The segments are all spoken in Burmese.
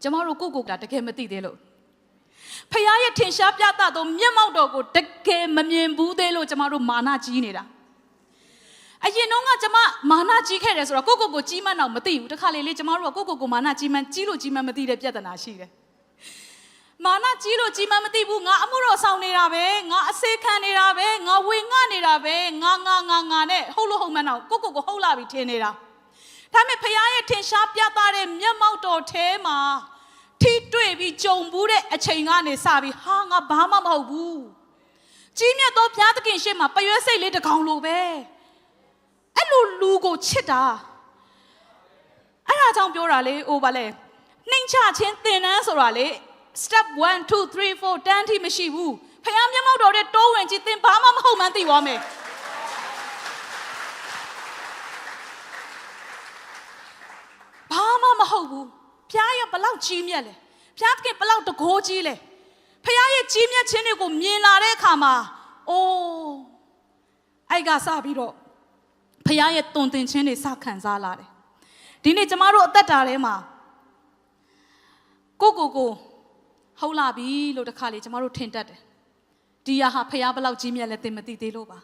ကျမတို့ကိုယ့်ကိုယ်ကတကယ်မသိသေးလို့ဖခင်ရဲ့ထင်ရှားပြသသောမျက်မှောက်တော်ကိုတကယ်မမြင်ဘူးသေးလို့ကျမတို့မာနကြီးနေတာအရင်တော့ကကျမမာနကြီးခဲ့တယ်ဆိုတော့ကိုယ့်ကိုယ်ကိုကြီးမှန်းတော့မသိဘူးတခါလေကျမတို့ကကိုယ့်ကိုယ်ကိုမာနကြီးမှန်းကြီးလို့ကြီးမှန်းမသိတဲ့ပြဿနာရှိတယ်မာနကြီးလို့ကြီးမှန်းမသိဘူးငါအမှုတော်ဆောင်နေတာပဲငါအစေခံနေတာပဲငါဝေငှနေတာပဲငါနဲ့ဟုတ်လို့ဟုတ်မှန်းတော့ကိုယ့်ကိုယ်ကိုဟုတ်လာပြီထင်နေတာဒါပေမဲ့ဖခင်ရဲ့ထင်ရှားပြသတဲ့မျက်မှောက်တော်ထဲမှာထိတွေ့ပြီးကြုံဘူးတဲ့အချိန်ကနေစပြီးဟာငါဘာမှမဟုတ်ဘူးကြီးမြတ်သောဘုရားသခင်ရှေ့မှာပရွက်စိတ်လေးတစ်ကောင်လိုပဲအဲ့လိုလူကိုချစ်တာအဲ့ဒါကြောင့်ပြောတာလေအိုးပါလေနှိမ်ချခြင်းသင်တန်းဆိုတာလေ step 1 2 3 4 10ထိမရှိဘူးဖခင်မျက်မှောက်တော်တဲ့တိုးဝင်ကြီးသင်ဘာမှမဟုတ်မှန်းသိသွားမယ်ဘာမှမဟုတ်ဘူးဖခင်ရဲ့ဘလောက်ကြီးမြတ်လဲဖခင်ကဘလောက်တကိုးကြီးလဲဖခင်ရဲ့ကြီးမြတ်ခြင်းတွေကိုမြင်လာတဲ့အခါမှာအိုးအဲ့ကစပြီးတော့ဖခင်ရဲ့တုန်တင်ခြင်းတွေစခံစားလာတယ်ဒီနေ့ကျမတို့အသက်တာထဲမှာကိုဟုတ်လာပြီလို့တခါလေကျမတို့ထင်တတ်တယ်ဒီဟာဖခင်ဘလောက်ကြီးမြတ်လဲသင်မသိသေးလို့ပါ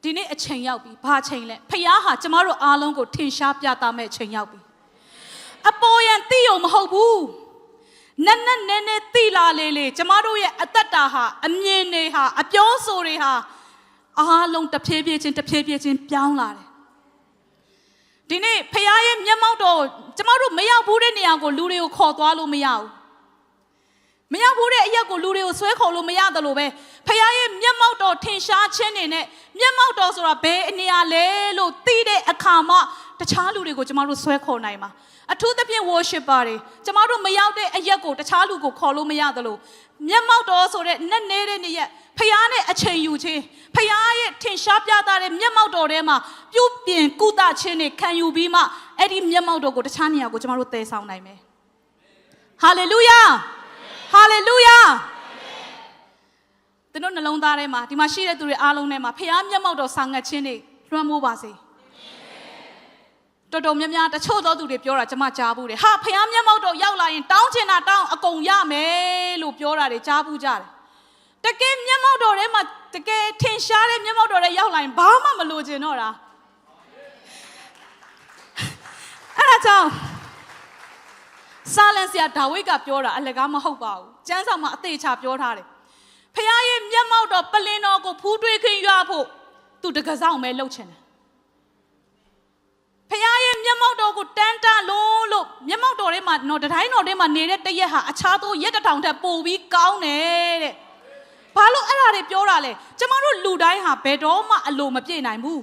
ဒီနေ့အချိန်ရောက်ပြီဘာချိန်လဲဖခင်ဟာကျမတို့အားလုံးကိုထင်ရှားပြသမဲ့အချိန်ရောက်ပြီအပေါ်ယံသိုံမဟုတ်ဘူးနက်နဲသိလာလေကျမတို့ရဲ့အသက်တာဟာအမြင်တွေဟာအပြောဆိုတွေဟာအားလုံးတဖြည်းဖြည်းချင်းပြောင်းလာတယ်ဒီနေ့ဖခင်ရဲ့မျက်မှောက်တော်ကျမတို့မရောက်ဘူးတဲ့နေရာကိုလူတွေကိုခေါ်သွားလို့မရဘူးမရောက်ဘူးတဲ့အရက်ကိုလူတွေကိုဆွဲခေါ်လို့မရတယ်လို့ပဲဖခင်ရဲ့မျက်မှောက်တော်ထင်ရှားခြင်းတွေနဲ့မျက်မှောက်တော်ဆိုတာဘယ်အနေရာလဲလို့သိတဲ့အခါမှတခြားလူတွေကိုကျမတို့ဆွဲခေါ်နိုင်မှာအထူးသဖြင့် worshipper တွေကျမတို့မရောက်တဲ့အရက်ကိုတခြားလူကိုခေါ်လို့မရတယ်လို့မျက်မှောက်တော်ဆိုတဲ့နက်နေတဲ့နေရက်ဖခင်နဲ့အချိန်ယူခြင်းဖခင်ရဲ့ထင်ရှားပြသတဲ့မျက်မှောက်တော်ထဲမှာပြုပြင်ကုသခြင်းတွေခံယူပြီးမှအဲ့ဒီမျက်မှောက်တော်ကိုတခြားနေရာကိုကျမတို့သယ်ဆောင်နိုင်မယ်ဟာလေလုယာဟာလေလုယာသင်တို့နှလုံးသားထဲမှာဒီမှာရှိတဲ့သူတွေအားလုံးထဲမှာဖခင်မျက်မှောက်တော်ဆောင်ငတ်ခြင်းတွေလွှမ်းမိုးပါစေတော်များများတချို့သောသူတွေပြောတာကျွန်မကြားဘူးတယ်ဟာဖခင်မျက်မှောက်တော်ရောက်လာရင်တောင်းချင်တာတောင်းအကုန်ရမယ်လို့ပြောတာတွေကြားဘူးကြတယ်တကယ်မျက်မှောက်တော်ထဲမှာတကယ်ထင်ရှားတဲ့မျက်မှောက်တော်ထဲရောက်လာရင်ဘာမှမလိုချင်တော့တာအဲ့ဒါကြောင့်စာလန်ဆရာဒါဝိဒ်ကပြောတာအလကားမဟုတ်ပါဘူးကျမ်းစာမှာအသေးချာပြောထားတယ်ဖခင်ရဲ့မျက်မှောက်တော်ပလင်တော်ကိုဖူးတွေးခင်းရဖို့သူတကစားမယ်လှုပ်ချင်တယ်ဖခင်ရဲ့မျက်မှောက်တော်ကိုတန်းတလို့မျက်မှောက်တော်ထဲမှာတတိုင်းတော်ထဲမှာနေတဲ့တရက်ဟာအခြားသောရက်တစ်ထောင်ထက်ပိုပြီးကောင်းတယ်တဲ့ဘာလို့အဲ့ဒါတွေပြောတာလဲကျမတို့လူတိုင်းဟာဘယ်တော့မှအလိုမပြည့်နိုင်ဘူး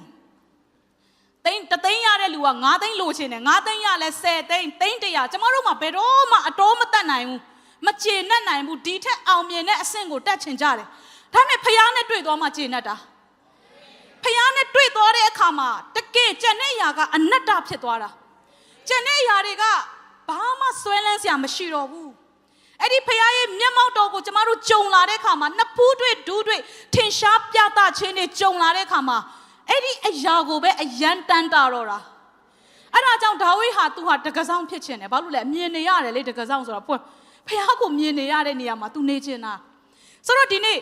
တသိန်းရတဲ့လူက9သိန်းလိုချင်တယ်9သိန်းရလဲ10သိန်း100ကျမတို့မှာဘယ်တော့မှအတော်မတတ်နိုင်ဘူးမကျေနပ်နိုင်ဘူးဒီထက်အောင်မြင်တဲ့အဆင့်ကိုတက်ချင်ကြတယ်ဒါပေမဲ့ဖခင်နဲ့တွေ့သွားမှကျေနပ်တာဖခင်နဲ့တွေ့သွားတဲ့အခါမှာတကယ်ကျန်တဲ့ຢာကအနတ္တဖြစ်သွားတာကျန်တဲ့ຢာတွေကဘာမှဆွဲလန်းစရာမရှိတော့ဘူးအဲ့ဒီဖခင်ရဲ့မျက်မှောက်တော်ကိုကျမတို့ကြုံလာတဲ့အခါမှာနှစ်ဖူးတွေ့ဒူးတွေ့ထင်ရှားပြသခြင်းတွေကြုံလာတဲ့အခါမှာအဲ့ဒီအရာကိုပဲအယံတန်တာတော့တာအဲ့ဒါကြောင့်ဒါဝိဒ်ဟာသူဟာတကစားဖြစ်ခြင်းတယ်ဘာလို့လဲမြင်နေရတယ်လေတကစားဆိုတာဖခင်ကိုမြင်နေရတဲ့နေရာမှာသူနေချင်တာဆိုတော့ဒီနေ့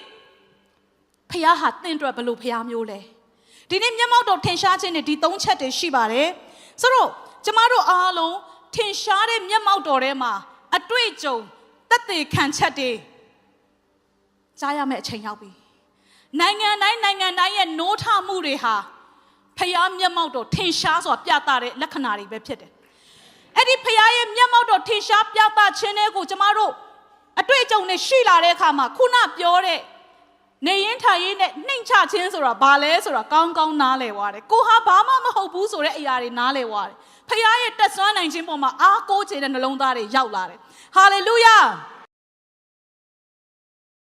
ဖခင်ဟာတင့်အတွက်ဘယ်လိုဖခင်မျိုးလဲဒီနေ့မျက်မှောက်တော်ထင်ရှားခြင်းနဲ့ဒီ3ချက်တွေရှိပါတယ်ဆိုတော့ကျမတို့အားလုံးထင်ရှားတဲ့မျက်မှောက်တော်ထဲမှာအတွေ့အကြုံသက်သေခံချက်တွေကြားရမယ့်အချိန်ရောက်ပြီနိုင်ငံတိုင်းရဲ့နိုးထမှုတွေဟာဖခင်မျက်မှောက်တော်ထင်ရှားစွာပြသတဲ့လက္ခဏာတွေပဲဖြစ်တယ်အဲ့ဒီဖခင်ရဲ့မျက်မှောက်တော်ထင်ရှားပြသခြင်းတွေကိုကျမတို့အတွေ့အကြုံနဲ့ရှိလာတဲ့အခါမှာခုနပြောတဲ့နေရင်ထိုင်ရင်နဲ့နှိမ်ချခြင်းဆိုတာဘာလဲဆိုတာကောင်းကောင်းနားလည်သွားတယ်ကိုဟာဘာမှမဟုတ်ဘူးဆိုတဲ့အရာတွေနားလည်သွားတယ်ဖခင်ရဲ့တက်ဆွမ်းနိုင်ခြင်းပေါ်မှာအားကိုးခြင်းတဲ့နှလုံးသားတွေရောက်လာတယ်ဟာလေလုယာ